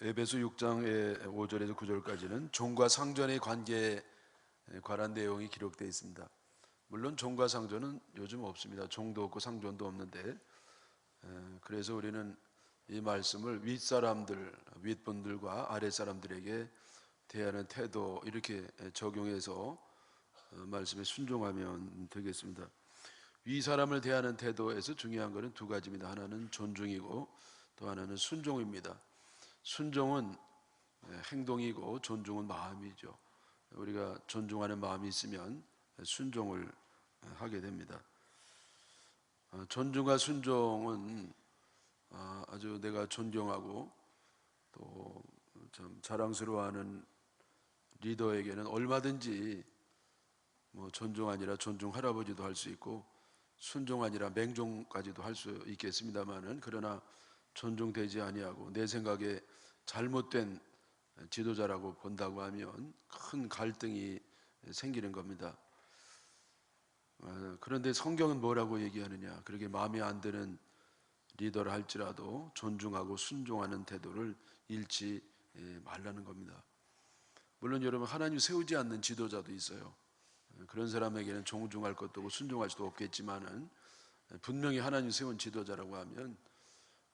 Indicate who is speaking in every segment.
Speaker 1: 에베소 6장의 5절에서 9절까지는 종과 상전의 관계에 관한 내용이 기록되어 있습니다. 물론 종과 상전은 요즘 없습니다. 종도 없고 상전도 없는데, 그래서 우리는 이 말씀을 윗사람들, 윗분들과 아랫사람들에게 대하는 태도 이렇게 적용해서 말씀에 순종하면 되겠습니다. 윗사람을 대하는 태도에서 중요한 것은 두 가지입니다. 하나는 존중이고 또 하나는 순종입니다. 순종은 행동이고 존중은 마음이죠. 우리가 존중하는 마음이 있으면 순종을 하게 됩니다. 존중과 순종은 아주 내가 존경하고 또 참 자랑스러워하는 리더에게는 얼마든지 존중 아니라 존중 할아버지도 할 수 있고 순종 아니라 맹종까지도 할 수 있겠습니다만은, 그러나 존중되지 아니하고 내 생각에 잘못된 지도자라고 본다고 하면 큰 갈등이 생기는 겁니다. 그런데 성경은 뭐라고 얘기하느냐? 그렇게 마음에 안 드는 리더를 할지라도 존중하고 순종하는 태도를 잃지 말라는 겁니다. 물론 여러분, 하나님 세우지 않는 지도자도 있어요. 그런 사람에게는 존중할 것도 없고 순종할 수도 없겠지만은, 분명히 하나님 세운 지도자라고 하면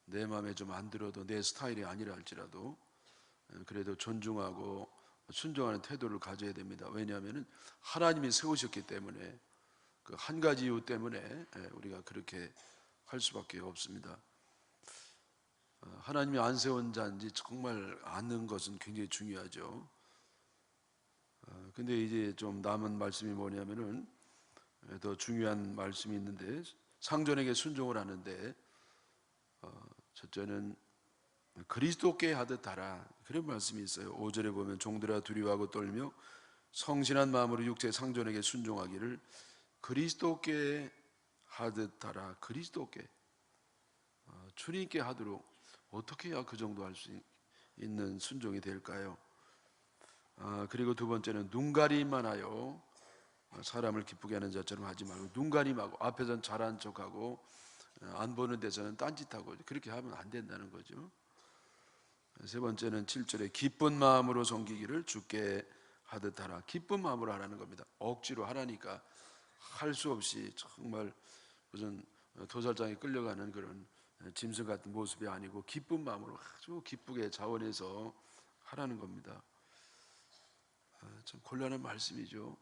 Speaker 1: 내 마음에 좀 안 들어도 내 스타일이 아니라 할지라도 그래도 존중하고 순종하는 태도를 가져야 됩니다. 왜냐하면 하나님이 세우셨기 때문에, 그 한 가지 이유 때문에 우리가 그렇게 할 수밖에 없습니다. 하나님이 안 세운 자인지 정말 아는 것은 굉장히 중요하죠. 근데 이제 좀 남은 말씀이 뭐냐면은, 더 중요한 말씀이 있는데, 상전에게 순종을 하는데 첫째는 그리스도께 하듯 하라, 그런 말씀이 있어요. 5절에 보면 종들아 두려워하고 떨며 성실한 마음으로 육체 상전에게 순종하기를 그리스도께 하듯 하라. 그리스도께, 주님께 하도록 어떻게 해야 그 정도 할 수 있는 순종이 될까요? 그리고 두 번째는 눈가림만 하여 사람을 기쁘게 하는 자처럼 하지 말고, 눈가림하고 앞에서는 잘한 척하고 안 보는 데서는 딴짓하고 그렇게 하면 안 된다는 거죠. 세 번째는 7절에 기쁜 마음으로 섬기기를 주께 하듯 하라. 기쁜 마음으로 하라는 겁니다. 억지로 하라니까 할 수 없이 정말 무슨 도살장에 끌려가는 그런 짐승 같은 모습이 아니고 기쁜 마음으로 아주 기쁘게 자원해서 하라는 겁니다. 참 곤란한 말씀이죠.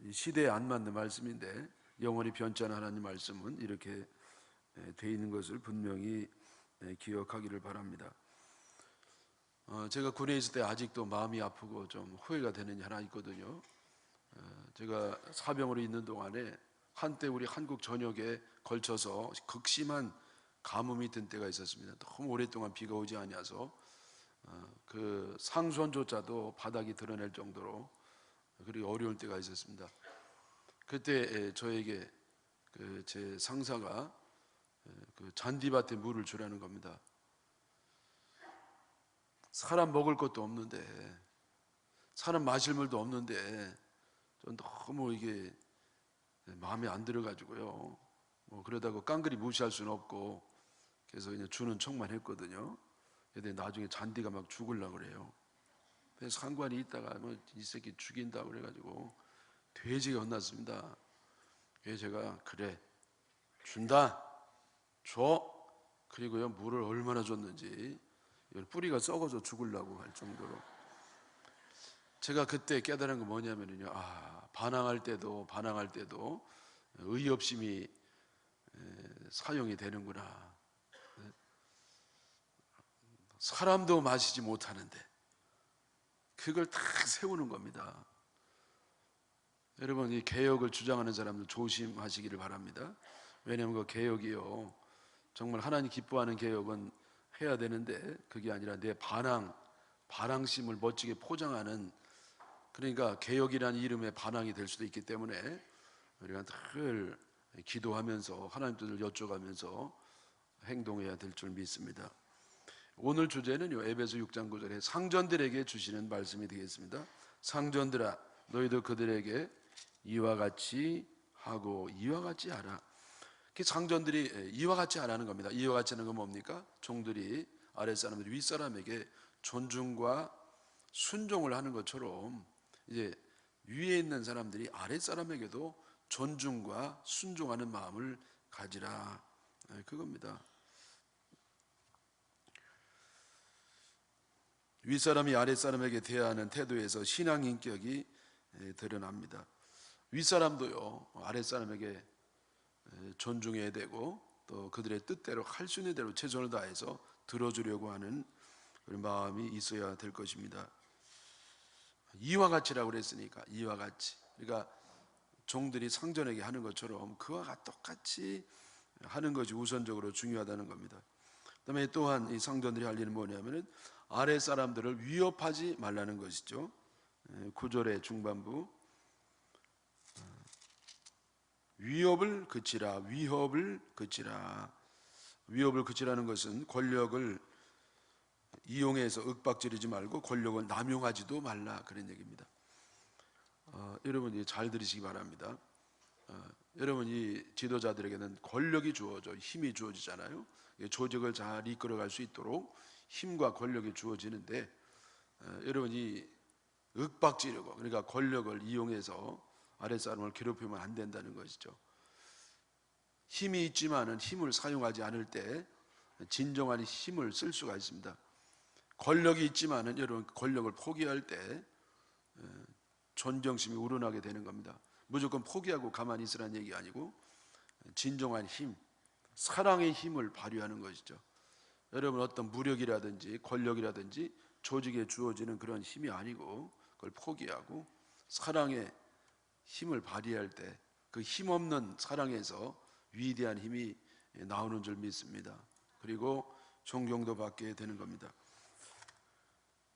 Speaker 1: 이 시대에 안 맞는 말씀인데, 영원히 변치 않은 하나님 말씀은 이렇게 돼 있는 것을 분명히 기억하기를 바랍니다. 제가 군에 있을 때 아직도 마음이 아프고 좀 후회가 되는 게 하나 있거든요. 제가 사병으로 있는 동안에 한때 우리 한국 전역에 걸쳐서 극심한 가뭄이 든 때가 있었습니다. 너무 오랫동안 비가 오지 않아서 그 상수원조차도 바닥이 드러낼 정도로 그리 어려울 때가 있었습니다. 그때 저에게 제 상사가 그 잔디밭에 물을 주라는 겁니다. 사람 먹을 것도 없는데, 사람 마실 물도 없는데, 전 너무 이게 마음에 안 들어가지고요. 그러다가 깡그리 무시할 수는 없고, 그래서 그냥 주는 척만 했거든요. 근데 나중에 잔디가 막 죽으려고 그래요. 그래서 상관이 있다가 이 새끼 죽인다고 그래가지고 돼지가 혼났습니다. 그래서 제가 그래 준다, 줘. 그리고요, 물을 얼마나 줬는지, 뿌리가 썩어서 죽으려고 할 정도로. 제가 그때 깨달은 건 뭐냐면요, 반항할 때도 의협심이 사용이 되는구나. 사람도 마시지 못하는데 그걸 다 세우는 겁니다. 여러분, 이 개혁을 주장하는 사람들 조심하시기를 바랍니다. 왜냐하면 그 개혁이요, 정말 하나님 기뻐하는 개혁은 해야 되는데 그게 아니라 내 반항심을 멋지게 포장하는, 그러니까 개혁이라는 이름의 반항이 될 수도 있기 때문에 우리가 늘 기도하면서 하나님 뜻을 여쭤가면서 행동해야 될 줄 믿습니다. 오늘 주제는요, 에베소 6장 9절에 상전들에게 주시는 말씀이 되겠습니다. 상전들아 너희도 그들에게 이와 같이 하고 이와 같이 하라. 상전들이 이와 같이 하라는 겁니다. 이와 같이 하는 건 뭡니까? 종들이 아랫사람들이 윗사람에게 존중과 순종을 하는 것처럼 이제 위에 있는 사람들이 아랫사람에게도 존중과 순종하는 마음을 가지라. 그겁니다. 윗사람이 아랫사람에게 대하는 태도에서 신앙 인격이 드러납니다. 윗사람도요, 아랫사람에게 존중해야 되고 또 그들의 뜻대로 할 수 있는 대로 최선을 다해서 들어주려고 하는 그런 마음이 있어야 될 것입니다. 이와 같이라고 그랬으니까 이와 같이, 그러니까 종들이 상전에게 하는 것처럼 그와 똑같이 하는 것이 우선적으로 중요하다는 겁니다. 그다음에 또한 이 상전들이 할 일은 뭐냐면은 아래 사람들을 위협하지 말라는 것이죠. 9절의 중반부, 위협을 그치라, 위협을 그치라. 위협을 그치라는 것은 권력을 이용해서 윽박지르지 말고 권력을 남용하지도 말라, 그런 얘기입니다. 여러분 잘 들으시기 바랍니다. 여러분 이 지도자들에게는 권력이 주어져, 힘이 주어지잖아요. 조직을 잘 이끌어갈 수 있도록 힘과 권력이 주어지는데, 여러분이 윽박지르고, 그러니까 권력을 이용해서 아랫사람을 괴롭히면 안 된다는 것이죠. 힘이 있지만은 힘을 사용하지 않을 때 진정한 힘을 쓸 수가 있습니다. 권력이 있지만은 여러분 권력을 포기할 때 존경심이 우러나게 되는 겁니다. 무조건 포기하고 가만히 있으라는 얘기 아니고 진정한 힘, 사랑의 힘을 발휘하는 것이죠. 여러분 어떤 무력이라든지 권력이라든지 조직에 주어지는 그런 힘이 아니고 그걸 포기하고 사랑의 힘을 발휘할 때 그 힘없는 사랑에서 위대한 힘이 나오는 줄 믿습니다. 그리고 존경도 받게 되는 겁니다.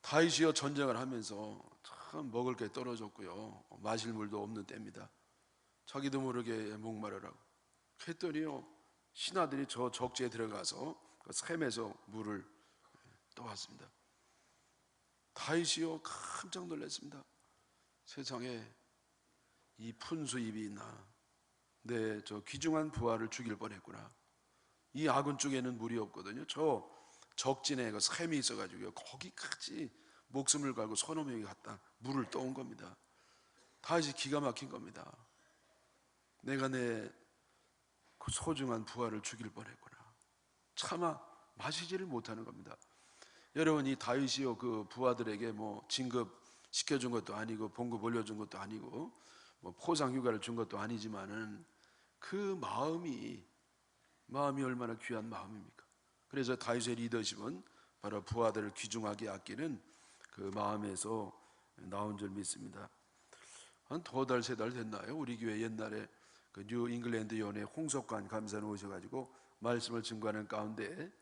Speaker 1: 다윗이요 전쟁을 하면서 참 먹을 게 떨어졌고요, 마실 물도 없는 때입니다. 자기도 모르게 목마르라고 했더니요, 신하들이 저 적지에 들어가서 그 샘에서 물을 떠왔습니다. 다윗이요 깜짝 놀랐습니다. 세상에 이 푼수입이 있나, 내 저 귀중한 부하를 죽일 뻔했구나. 이 아군 쪽에는 물이 없거든요. 저 적진에 그 샘이 있어가지고요, 거기까지 목숨을 걸고 선호명이 갔다 물을 떠온 겁니다. 다윗이 기가 막힌 겁니다. 내가 내 그 소중한 부하를 죽일 뻔했구나. 차마 마시지를 못하는 겁니다. 여러분 이 다윗이요 그 부하들에게 뭐 진급 시켜준 것도 아니고 봉급 올려준 것도 아니고 뭐 포상 휴가를 준 것도 아니지만은 그 마음이 얼마나 귀한 마음입니까? 그래서 다윗의 리더십은 바로 부하들을 귀중하게 아끼는 그 마음에서 나온 줄 믿습니다. 한 2달 3달 됐나요? 우리 교회 옛날에 그 뉴 잉글랜드 연회 홍석관 감사는 오셔가지고 말씀을 증거하는 가운데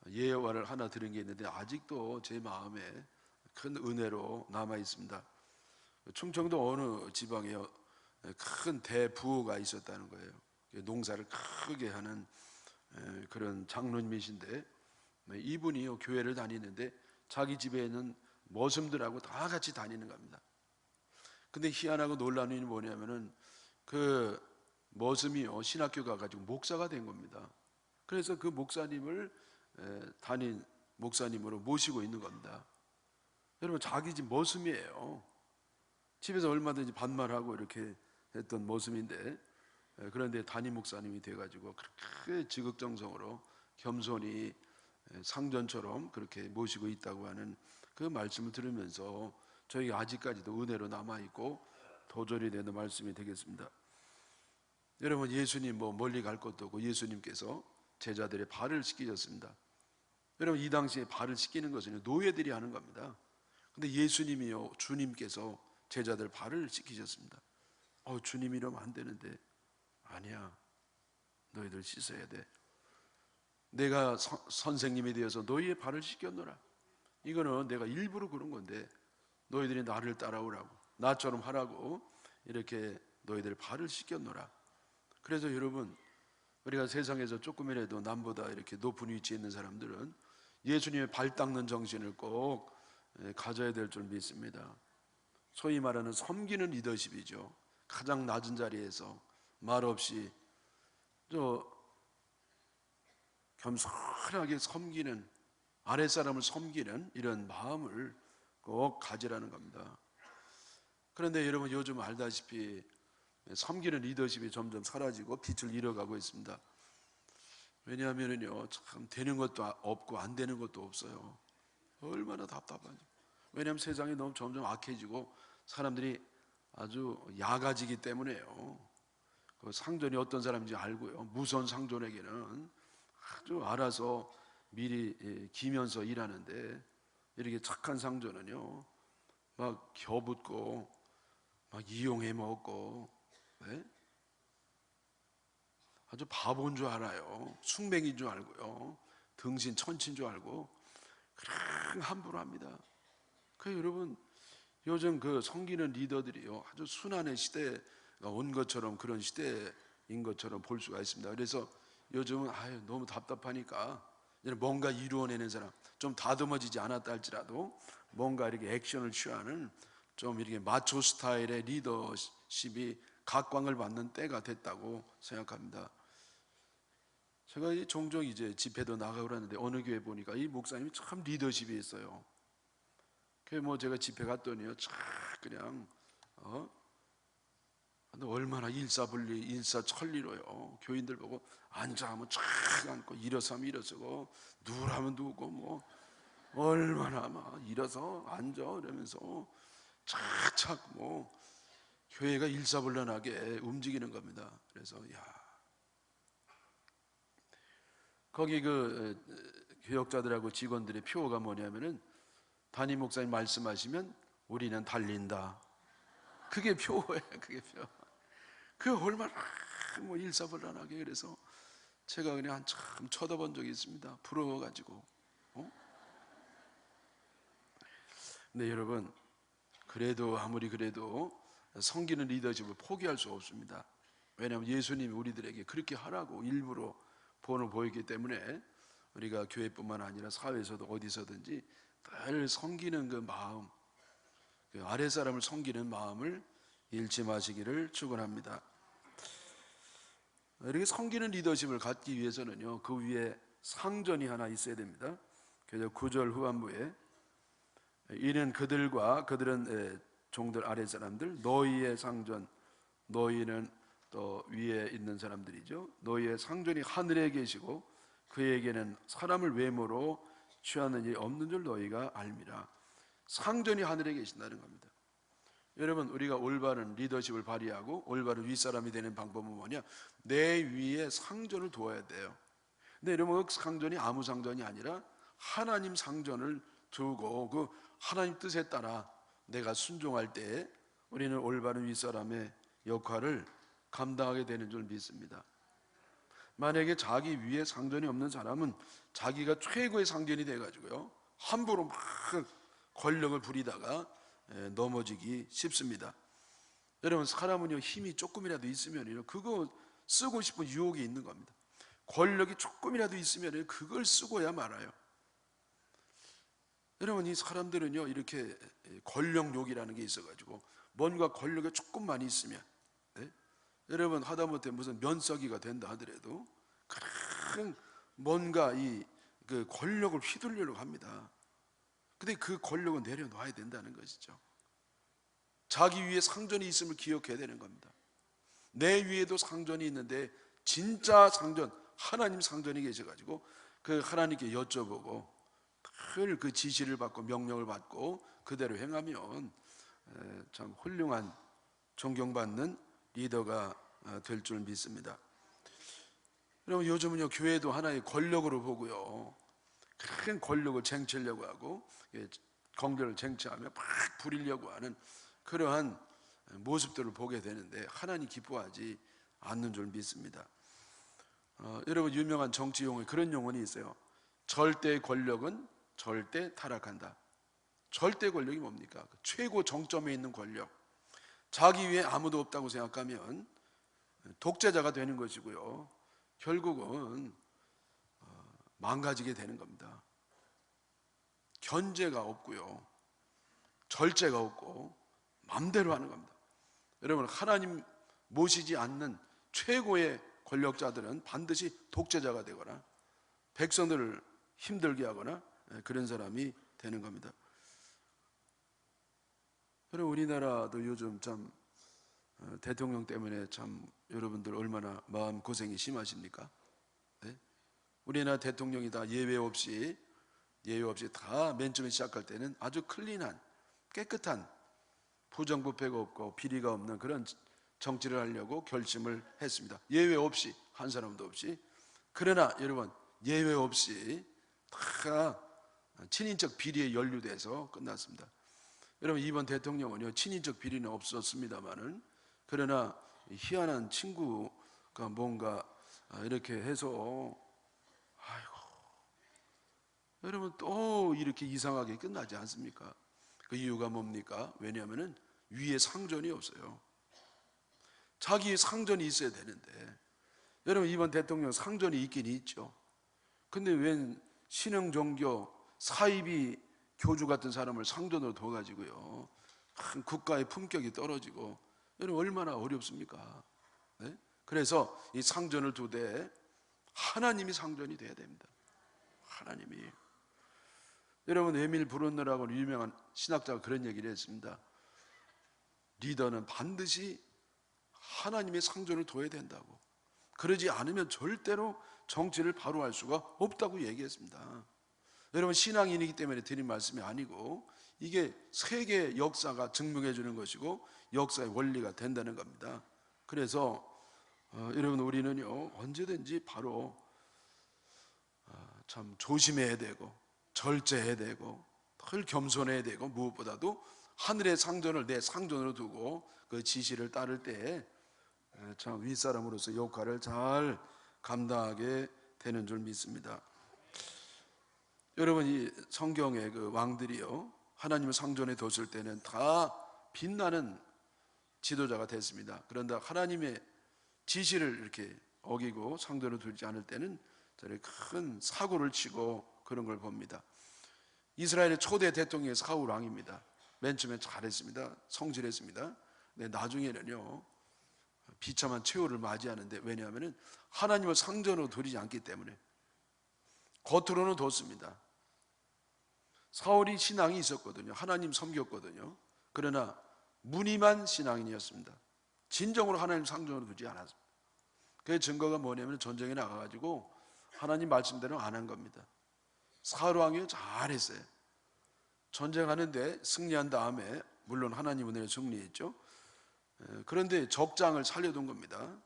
Speaker 1: 예화를 하나 들은 게 있는데 아직도 제 마음에 큰 은혜로 남아 있습니다. 충청도 어느 지방에 큰 대부호가 있었다는 거예요. 농사를 크게 하는 그런 장로님이신데, 이분이 교회를 다니는데 자기 집에는 머슴들하고 다 같이 다니는 겁니다. 근데 희한하고 놀라운 일이 뭐냐면은 그 머슴이요 신학교 가가지고 목사가 된 겁니다. 그래서 그 목사님을 담임 목사님으로 모시고 있는 겁니다. 여러분 자기 집 머슴이에요. 집에서 얼마든지 반말하고 이렇게 했던 머슴인데, 그런데 담임 목사님이 돼가지고 그렇게 지극정성으로 겸손히 상전처럼 그렇게 모시고 있다고 하는 그 말씀을 들으면서 저희가 아직까지도 은혜로 남아있고 도전이 되는 말씀이 되겠습니다. 여러분 예수님 뭐 멀리 갈 것도 없고 예수님께서 제자들의 발을 씻기셨습니다. 여러분 이 당시에 발을 씻기는 것은 노예들이 하는 겁니다. 근데 예수님이요 주님께서 제자들 발을 씻기셨습니다. 주님 이러면 안 되는데, 아니야 너희들 씻어야 돼. 내가 선생님이 되어서 너희의 발을 씻겼노라. 이거는 내가 일부러 그런 건데 너희들이 나를 따라오라고, 나처럼 하라고 이렇게 너희들 발을 씻겼노라. 그래서 여러분 우리가 세상에서 조금이라도 남보다 이렇게 높은 위치에 있는 사람들은 예수님의 발 닦는 정신을 꼭 가져야 될 줄 믿습니다. 소위 말하는 섬기는 리더십이죠. 가장 낮은 자리에서 말없이 겸손하게 섬기는 아랫사람을 섬기는 이런 마음을 꼭 가지라는 겁니다. 그런데 여러분, 요즘 알다시피 섬기는 리더십이 점점 사라지고 빛을 잃어가고 있습니다. 왜냐하면요, 참 되는 것도 없고 안 되는 것도 없어요. 얼마나 답답하죠. 왜냐하면 세상이 너무 점점 악해지고 사람들이 아주 야가지기 때문에요. 그 상전이 어떤 사람인지 알고요, 무서운 상전에게는 아주 알아서 미리 기면서 일하는데, 이렇게 착한 상전은요 막 겨붙고 막 이용해 먹고, 네? 아주 바보인 줄 알아요. 숙맹인 줄 알고요, 등신 천치인 줄 알고 그냥 함부로 합니다. 그 여러분, 요즘 그 섬기는 리더들이요 아주 순환의 시대가 온 것처럼, 그런 시대인 것처럼 볼 수가 있습니다. 그래서 요즘은 너무 답답하니까 뭔가 이루어내는 사람, 좀 다듬어지지 않았다 할지라도 뭔가 이렇게 액션을 취하는 좀 이렇게 마초 스타일의 리더십이 각광을 받는 때가 됐다고 생각합니다. 제가 종종 이제 집회도 나가고 그러는데 어느 교회 보니까 이 목사님이 참 리더십이 있어요. 그 제가 집회 갔더니요, 참 그냥 얼마나 일사분리, 일사천리로요. 교인들 보고 앉아하면 쫙 앉고, 일어서면 일어서고, 누우라면 누우고, 얼마나 막 일어서 앉아 이러면서 착착 교회가 일사불란하게 움직이는 겁니다. 그래서 거기 교역자들하고 직원들의 표어가 뭐냐면은, 담임 목사님 말씀하시면 우리는 달린다. 그게 표어예요. 그게 표. 그 얼마나 일사불란하게. 그래서 제가 그냥 한참 쳐다본 적이 있습니다. 부러워가지고. 근데 여러분, 아무리 그래도 섬기는 리더십을 포기할 수 없습니다. 왜냐하면 예수님이 우리들에게 그렇게 하라고 일부러 본을 보였기 때문에, 우리가 교회뿐만 아니라 사회에서도 어디서든지 늘 섬기는 그 마음, 그 아랫사람을 섬기는 마음을 잃지 마시기를 축원합니다. 이렇게 섬기는 리더십을 갖기 위해서는요, 그 위에 상전이 하나 있어야 됩니다. 그래서 9절 후반부에 이는 그들은 종들 아랫사람들, 너희의 상전, 너희는 또 위에 있는 사람들이죠. 너희의 상전이 하늘에 계시고 그에게는 사람을 외모로 취하는 일이 없는 줄 너희가 알미라. 상전이 하늘에 계신다는 겁니다. 여러분, 우리가 올바른 리더십을 발휘하고 올바른 윗사람이 되는 방법은 뭐냐? 내 위에 상전을 두어야 돼요. 근데 여러분, 그 상전이 아무 상전이 아니라 하나님 상전을 두고 그 하나님 뜻에 따라 내가 순종할 때 우리는 올바른 윗사람의 역할을 감당하게 되는 줄 믿습니다. 만약에 자기 위에 상전이 없는 사람은 자기가 최고의 상전이 돼가지고요, 함부로 막 권력을 부리다가 넘어지기 쉽습니다. 여러분, 사람은요, 힘이 조금이라도 있으면 그거 쓰고 싶은 유혹이 있는 겁니다. 권력이 조금이라도 있으면 그걸 쓰고야 말아요. 여러분, 이 사람들은요, 이렇게 권력욕이라는 게 있어가지고 뭔가 권력이 조금만 있으면, 여러분, 하다못해 무슨 면사기가 된다 하더라도 그냥 뭔가 그 권력을 휘둘리려고 합니다. 근데 그 권력은 내려놔야 된다는 것이죠. 자기 위에 상전이 있음을 기억해야 되는 겁니다. 내 위에도 상전이 있는데, 진짜 상전, 하나님 상전이 계셔가지고 그 하나님께 여쭤보고 늘 그 지시를 받고 명령을 받고 그대로 행하면 참 훌륭한 존경받는 리더가 될 줄 믿습니다. 여러분, 요즘은요, 교회도 하나의 권력으로 보고요, 큰 권력을 쟁취하려고 하고 권력을 쟁취하며 막 부리려고 하는 그러한 모습들을 보게 되는데, 하나님 기뻐하지 않는 줄 믿습니다. 여러분, 유명한 정치 용어에 그런 용어는 있어요. 절대 권력은 절대 타락한다. 절대 권력이 뭡니까? 최고 정점에 있는 권력, 자기 위에 아무도 없다고 생각하면 독재자가 되는 것이고요, 결국은 망가지게 되는 겁니다. 견제가 없고요, 절제가 없고 마음대로 하는 겁니다. 여러분, 하나님 모시지 않는 최고의 권력자들은 반드시 독재자가 되거나 백성들을 힘들게 하거나 그런 사람이 되는 겁니다. 여러분, 우리나라도 요즘 참 대통령 때문에 참 여러분들 얼마나 마음 고생이 심하십니까? 네? 우리나라 대통령이 다 예외 없이 다 맨 처음에 시작할 때는 아주 클린한, 깨끗한, 부정부패가 없고 비리가 없는 그런 정치를 하려고 결심을 했습니다. 예외 없이, 한 사람도 없이. 그러나 여러분, 예외 없이 다 친인척 비리에 연루돼서 끝났습니다. 여러분, 이번 대통령은요, 친인척 비리는 없었습니다만은, 그러나 희한한 친구가 뭔가 이렇게 해서, 아이고, 여러분 또 이렇게 이상하게 끝나지 않습니까? 그 이유가 뭡니까? 왜냐하면 위에 상전이 없어요. 자기의 상전이 있어야 되는데, 여러분 이번 대통령 상전이 있긴 있죠. 근데 웬 신흥 종교 사이비 교주 같은 사람을 상전으로 둬가지고요, 국가의 품격이 떨어지고, 여러분 얼마나 어렵습니까? 네? 그래서 이 상전을 두되 하나님이 상전이 돼야 됩니다. 하나님이. 여러분, 에밀 브룬너라고 유명한 신학자가 그런 얘기를 했습니다. 리더는 반드시 하나님의 상전을 둬야 된다고. 그러지 않으면 절대로 정치를 바로 할 수가 없다고 얘기했습니다. 여러분, 신앙인이기 때문에 드린 말씀이 아니고, 이게 세계 역사가 증명해 주는 것이고 역사의 원리가 된다는 겁니다. 그래서 여러분, 우리는요 언제든지 바로 참 조심해야 되고 절제해야 되고 늘 겸손해야 되고, 무엇보다도 하늘의 상전을 내 상전으로 두고 그 지시를 따를 때 참 윗사람으로서 역할을 잘 감당하게 되는 줄 믿습니다. 여러분, 이 성경의 그 왕들이요, 하나님을 상전에 뒀을 때는 다 빛나는 지도자가 됐습니다. 그런데 하나님의 지시를 이렇게 어기고 상전에 두지 않을 때는 저렇게 큰 사고를 치고 그런 걸 봅니다. 이스라엘의 초대 대통령이 사울 왕입니다. 맨 처음에 잘했습니다. 성실했습니다. 근데 나중에는요 비참한 최후를 맞이하는데, 왜냐하면 하나님을 상전으로 두지 않기 때문에. 겉으로는 뒀습니다. 사울이 신앙이 있었거든요. 하나님 섬겼거든요. 그러나 무늬만 신앙인이었습니다. 진정으로 하나님 상전으로 두지 않았습니다. 그 증거가 뭐냐면 전쟁에 나가가지고 하나님 말씀대로 안 한 겁니다. 사울 왕이 잘했어요. 전쟁하는데 승리한 다음에, 물론 하나님 은혜로 승리했죠. 그런데 적장을 살려둔 겁니다.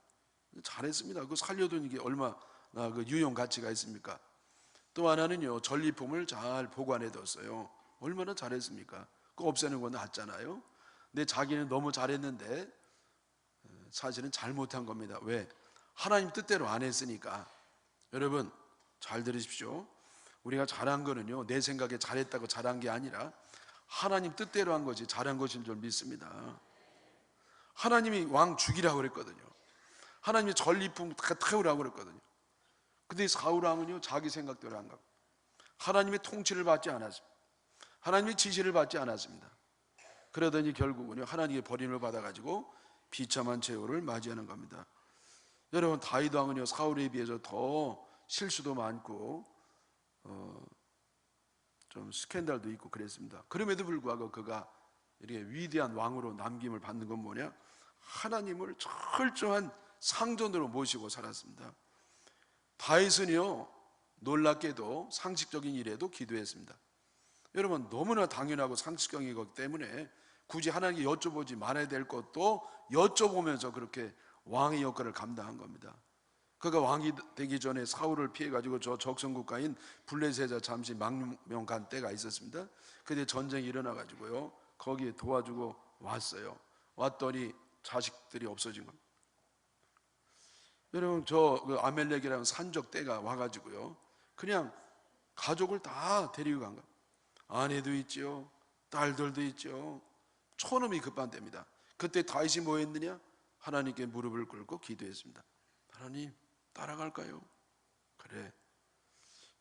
Speaker 1: 잘했습니다. 그 살려둔 게 얼마나 그 유용 가치가 있습니까? 또 하나는요, 전리품을 잘 보관해 뒀어요. 얼마나 잘했습니까? 그거 없애는 건 낫잖아요. 근데 자기는 너무 잘했는데 사실은 잘못한 겁니다. 왜? 하나님 뜻대로 안 했으니까. 여러분 잘 들으십시오. 우리가 잘한 거는요, 내 생각에 잘했다고 잘한 게 아니라 하나님 뜻대로 한 것이 잘한 것인 줄 믿습니다. 하나님이 왕 죽이라고 그랬거든요. 하나님이 전리품 다 태우라고 그랬거든요. 근데 사울 왕은요 자기 생각대로 한 겁니다. 하나님의 통치를 받지 않았습니다. 하나님의 지시를 받지 않았습니다. 그러더니 결국은요 하나님의 버림을 받아가지고 비참한 최후를 맞이하는 겁니다. 여러분, 다윗 왕은요 사울에 비해서 더 실수도 많고 좀 스캔들도 있고 그랬습니다. 그럼에도 불구하고 그가 이렇게 위대한 왕으로 남김을 받는 건 뭐냐? 하나님을 철저한 상전으로 모시고 살았습니다. 다윗은요 놀랍게도 상식적인 일에도 기도했습니다. 여러분, 너무나 당연하고 상식적인 거기 때문에 굳이 하나님께 여쭤보지 말아야 될 것도 여쭤보면서 그렇게 왕의 역할을 감당한 겁니다. 그가 왕이 되기 전에 사울을 피해가지고 저 적성국가인 블레셋에 잠시 망명 간 때가 있었습니다. 그때 전쟁이 일어나가지고요 거기에 도와주고 왔어요. 왔더니 자식들이 없어진 겁니다. 여러분, 저 아멜렉이라는 산적 떼가 와가지고요 그냥 가족을 다 데리고 간 거예요. 아내도 있죠, 딸들도 있죠. 촌놈이 급한 때입니다. 그때 다윗이 뭐 했느냐? 하나님께 무릎을 꿇고 기도했습니다. 하나님, 따라갈까요? 그래,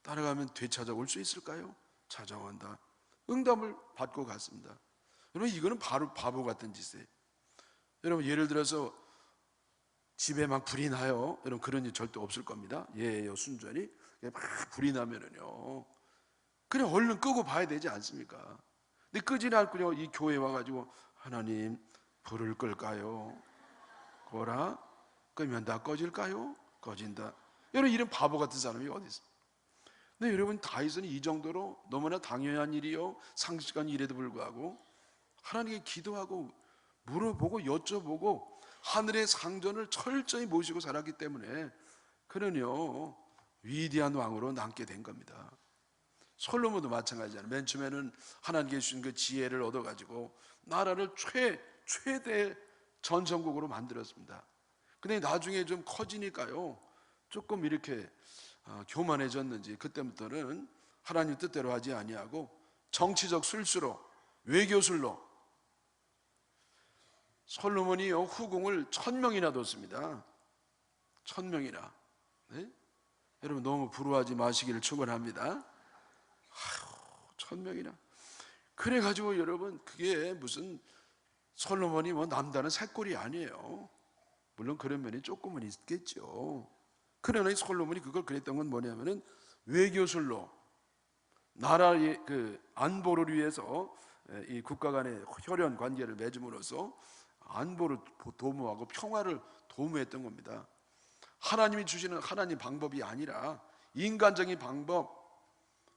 Speaker 1: 따라가면 되찾아올 수 있을까요? 찾아온다. 응답을 받고 갔습니다. 여러분, 이거는 바로 바보 같은 짓이에요. 여러분, 예를 들어서 집에 막 불이 나요. 여러분, 그런 일 절대 없을 겁니다. 예요, 순전히 막 불이 나면은요 그냥 얼른 끄고 봐야 되지 않습니까? 근데 끄지는 않고요, 이 교회 와가지고 하나님 불을 끌까요? 거라 끄면 다 꺼질까요? 꺼진다. 여러분, 이런 바보 같은 사람이 어디 있어요? 근데 여러분, 다윗은 이 정도로 너무나 당연한 일이요, 상식한 일에도 불구하고 하나님께 기도하고 물어보고 여쭤보고 하늘의 상전을 철저히 모시고 살았기 때문에 그는요 위대한 왕으로 남게 된 겁니다. 솔로몬도 마찬가지잖아요. 맨 처음에는 하나님께 주신 그 지혜를 얻어가지고 나라를 최대 전성국으로 만들었습니다. 근데 나중에 좀 커지니까요, 조금 이렇게 교만해졌는지 그때부터는 하나님 뜻대로 하지 아니하고 정치적 술수로, 외교술로 솔로몬이 후궁을 1000명이나 뒀습니다. 1000명이나. 네? 여러분, 너무 부러워하지 마시기를 축원합니다. 아휴, 1000명이나. 그래가지고 여러분, 그게 무슨 솔로몬이 뭐 남다른 새꼴이 아니에요. 물론 그런 면이 조금은 있겠죠. 그러나 이 솔로몬이 그걸 그랬던 건 뭐냐면은 외교술로 나라의 그 안보를 위해서 이 국가 간의 혈연 관계를 맺음으로써 안보를 도모하고 평화를 도모했던 겁니다. 하나님이 주시는 하나님 방법이 아니라 인간적인 방법,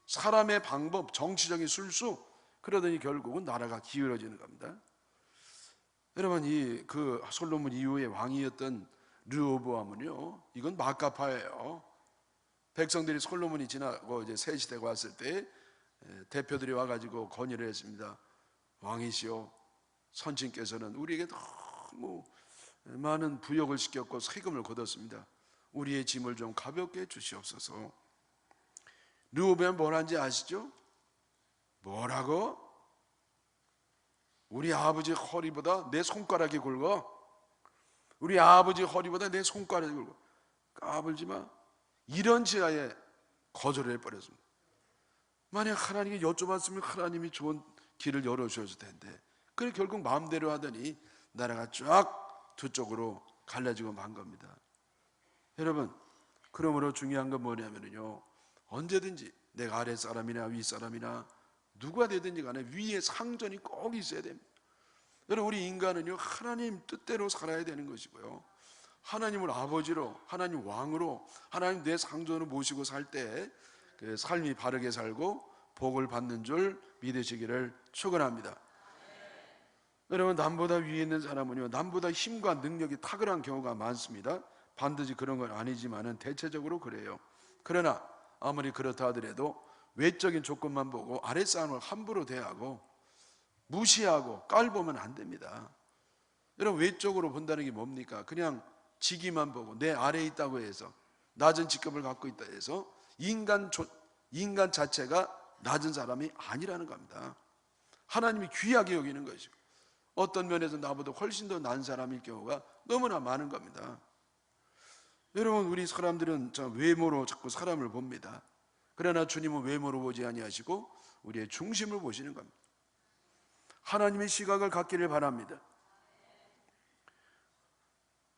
Speaker 1: 사람의 방법, 정치적인 술수, 그러더니 결국은 나라가 기울어지는 겁니다. 여러분, 이 그 솔로몬 이후의 왕이었던 르호보암은요, 이건 마카파예요. 백성들이 솔로몬이 지나고 이제 새 시대가 왔을 때 대표들이 와가지고 건의를 했습니다. 왕이시여, 선친께서는 우리에게 너무 많은 부역을 시켰고 세금을 걷었습니다. 우리의 짐을 좀 가볍게 해주시옵소서. 르호보암이 뭘 한지 아시죠? 뭐라고? 우리 아버지 허리보다 내 손가락이 굵어. 우리 아버지 허리보다 내 손가락이 굵어. 까불지 마. 이런 지하에 거절을 해버렸습니다. 만약 하나님께 여쭤봤으면 하나님이 좋은 길을 열어주셨을 텐데, 그래 결국 마음대로 하더니 나라가 쫙 두 쪽으로 갈라지고 만 겁니다. 여러분, 그러므로 중요한 건 뭐냐면요, 언제든지 내가 아래 사람이나 위 사람이나 누가 되든지 간에 위에 상전이 꼭 있어야 됩니다. 여러분, 우리 인간은요 하나님 뜻대로 살아야 되는 것이고요, 하나님을 아버지로, 하나님 왕으로, 하나님 내 상전을 모시고 살 때 그 삶이 바르게 살고 복을 받는 줄 믿으시기를 축원합니다. 여러분, 남보다 위에 있는 사람은요 남보다 힘과 능력이 탁월한 경우가 많습니다. 반드시 그런 건 아니지만은 대체적으로 그래요. 그러나 아무리 그렇다 하더라도 외적인 조건만 보고 아랫사람을 함부로 대하고 무시하고 깔보면 안 됩니다. 여러분, 외적으로 본다는 게 뭡니까? 그냥 직위만 보고 내 아래에 있다고 해서, 낮은 직급을 갖고 있다 해서 인간 자체가 낮은 사람이 아니라는 겁니다. 하나님이 귀하게 여기는 것이고 어떤 면에서 나보다 훨씬 더 나은 사람일 경우가 너무나 많은 겁니다. 여러분, 우리 사람들은 외모로 자꾸 사람을 봅니다. 그러나 주님은 외모로 보지 아니하시고 우리의 중심을 보시는 겁니다. 하나님의 시각을 갖기를 바랍니다.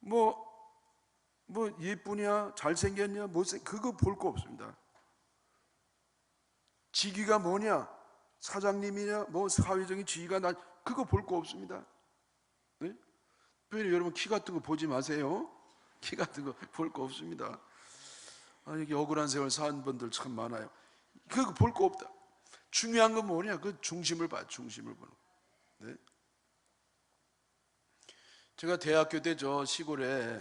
Speaker 1: 뭐 예쁘냐, 잘생겼냐, 그거 볼 거 없습니다. 직위가 뭐냐, 사장님이냐, 뭐 사회적인 지위가 그거 볼 거 없습니다. 네? 여러분, 키 같은 거 보지 마세요. 키 같은 거 볼 거 없습니다. 여기 억울한 세월 산 분들 참 많아요. 그거 볼 거 없다. 중요한 건 뭐냐, 그 중심을 봐, 중심을 보는 거. 네? 제가 대학교 때 저 시골에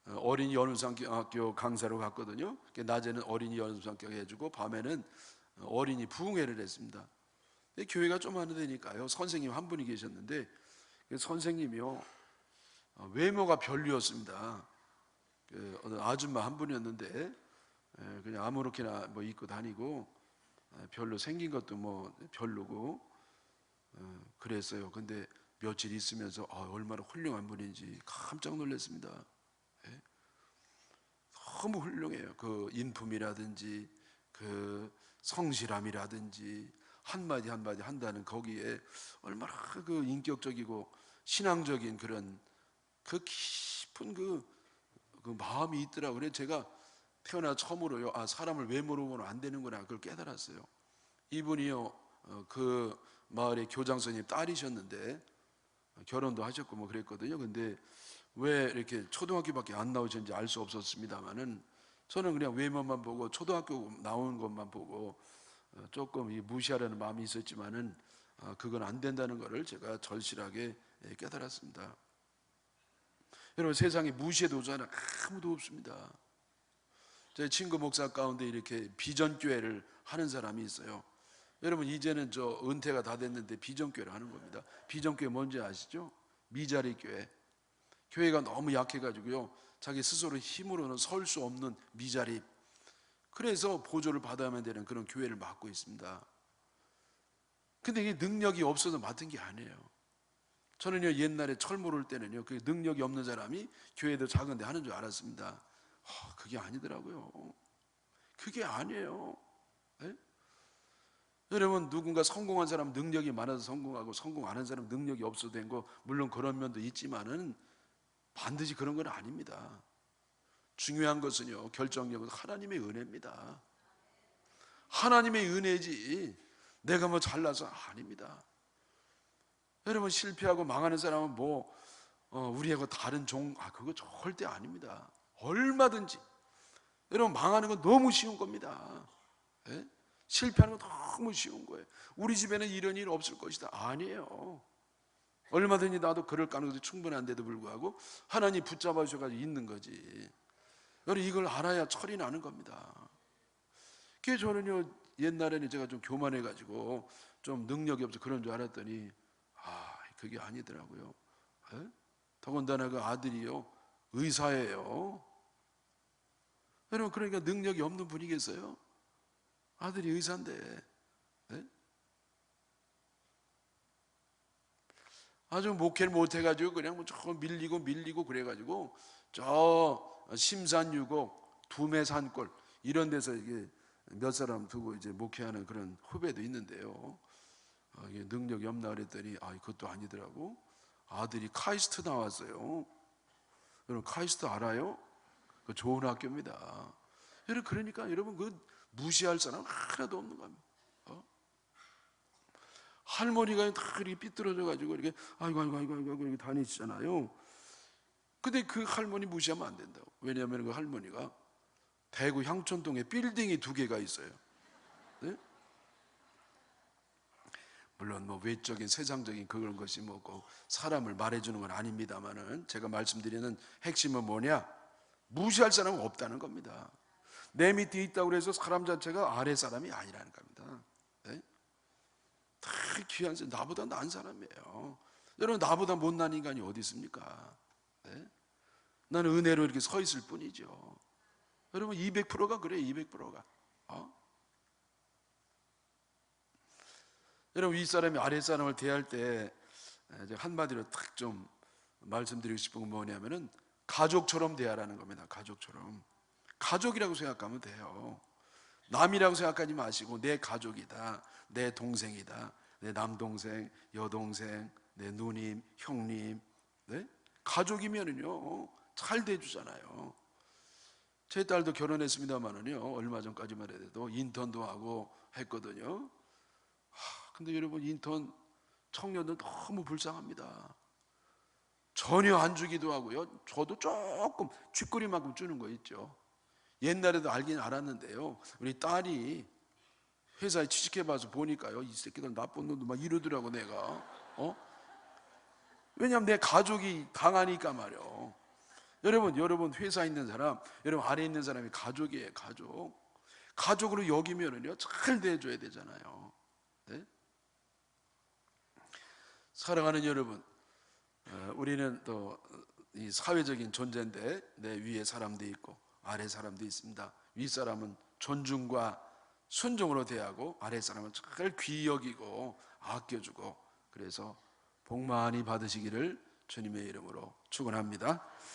Speaker 1: 어린이 연수학교 강사로 갔거든요. 낮에는 어린이 연수학교 해주고 밤에는 어린이 부흥회를 했습니다. 교회가 좀 하는 데니까요, 선생님 한 분이 계셨는데 그 선생님이요 외모가 별로였습니다. 어느 아줌마 한 분이었는데 그냥 아무렇게나 뭐 입고 다니고 별로 생긴 것도 뭐 별로고 그랬어요. 근데 며칠 있으면서 얼마나 훌륭한 분인지 깜짝 놀랐습니다. 예? 너무 훌륭해요. 그 인품이라든지 그 성실함이라든지 한마디 한마디 한다는 거기에 얼마나 그 인격적이고 신앙적인 그런 그 깊은 그 마음이 있더라고요. 그래서 제가 태어나 처음으로요, 사람을 외모로 보면 안 되는구나, 그걸 깨달았어요. 이분이요, 그 마을의 교장 선생님 딸이셨는데 결혼도 하셨고 뭐 그랬거든요. 근데 왜 이렇게 초등학교밖에 안 나오셨는지 알 수 없었습니다만은 저는 그냥 외모만 보고 초등학교 나온 것만 보고 조금 무시하려는 마음이 있었지만은 그건 안 된다는 것을 제가 절실하게 깨달았습니다. 여러분, 세상에 무시해도 자는 아무도 없습니다. 제 친구 목사 가운데 이렇게 비전교회를 하는 사람이 있어요. 여러분, 이제는 저 은퇴가 다 됐는데 비전교회를 하는 겁니다. 비전교회 뭔지 아시죠? 미자리 교회. 교회가 너무 약해가지고요, 자기 스스로 힘으로는 설 수 없는 미자립. 그래서 보조를 받아야만 되는 그런 교회를 맡고 있습니다. 근데 이게 능력이 없어서 맡은 게 아니에요. 저는요, 옛날에 철모를 때는요, 그 능력이 없는 사람이 교회도 작은데 하는 줄 알았습니다. 그게 아니더라고요. 그게 아니에요. 네? 여러분, 누군가 성공한 사람 능력이 많아서 성공하고 성공 안 한 사람 능력이 없어도 된 거, 물론 그런 면도 있지만은 반드시 그런 건 아닙니다. 중요한 것은요, 결정력은 하나님의 은혜입니다. 하나님의 은혜지 내가 뭐 잘나서 아닙니다. 여러분, 실패하고 망하는 사람은 뭐 우리하고 다른 그거 절대 아닙니다. 얼마든지. 여러분, 망하는 건 너무 쉬운 겁니다. 예? 실패하는 건 너무 쉬운 거예요. 우리 집에는 이런 일 없을 것이다. 아니에요. 얼마든지 나도 그럴 가능성이 충분한데도 불구하고 하나님 붙잡아 주셔가지고 있는 거지. 여러분, 이걸 알아야 철이 나는 겁니다. 그게 저는요, 옛날에는 제가 좀 교만해가지고 좀 능력이 없어 그런 줄 알았더니 그게 아니더라고요. 에? 더군다나 그 아들이요, 의사예요. 여러분, 그러니까 능력이 없는 분이겠어요? 아들이 의사인데. 에? 아주 목회를 못해가지고 그냥 뭐 조금 밀리고 그래가지고 저 심산유곡, 두매산골 이런 데서 이게 몇 사람 두고 이제 목회하는 그런 후배도 있는데요. 이게 능력이 없나 그랬더니 그것도 아니더라고. 아들이 카이스트 나왔어요. 여러분, 카이스트 알아요? 그 좋은 학교입니다. 여러분, 그러니까 여러분, 그 무시할 사람 하나도 없는 겁니다. 할머니가 다 이렇게 삐뚤어져 가지고 이렇게 아이고 이렇게 다니시잖아요. 근데 그 할머니 무시하면 안 된다고. 왜냐하면 그 할머니가 대구 향촌동에 빌딩이 2개가 있어요. 네? 물론 뭐 외적인 세상적인 그런 것이 뭐고 사람을 말해주는 건 아닙니다만은 제가 말씀드리는 핵심은 뭐냐? 무시할 사람은 없다는 겁니다. 내 밑에 있다고 해서 사람 자체가 아래 사람이 아니라는 겁니다. 네? 다 귀한 사람, 나보다 나은 사람이에요. 여러분, 나보다 못난 인간이 어디 있습니까? 네? 나는 은혜로 이렇게 서 있을 뿐이죠. 여러분, 200%가 그래요. 200%가. 여러분, 윗사람이 아랫사람을 대할 때 한마디로 딱 좀 말씀드리고 싶은 건 뭐냐면은 가족처럼 대하라는 겁니다. 가족처럼. 가족이라고 생각하면 돼요. 남이라고 생각하지 마시고 내 가족이다, 내 동생이다, 내 남동생, 여동생, 내 누님, 형님. 네? 가족이면은요 잘 대주잖아요. 제 딸도 결혼했습니다만은요, 얼마 전까지만 해도 인턴도 하고 했거든요. 근데 여러분, 인턴 청년들 너무 불쌍합니다. 전혀 안 주기도 하고요, 저도 조금 쥐꼬리만큼 주는 거 있죠. 옛날에도 알긴 알았는데요, 우리 딸이 회사에 취직해봐서 보니까요, 이 새끼들 나쁜 놈도 막 이러더라고. 내가 왜냐하면 내 가족이 당하니까 말이요. 여러분 회사에 있는 사람, 여러분 아래에 있는 사람이 가족이에요. 가족으로 여기면은요 잘 대해줘야 되잖아요. 네? 사랑하는 여러분, 우리는 또 이 사회적인 존재인데 내 위에 사람도 있고 아래 사람도 있습니다. 위 사람은 존중과 순종으로 대하고 아래 사람은 잘 귀히 여기고 아껴주고, 그래서 복 많이 받으시기를 주님의 이름으로 축원합니다.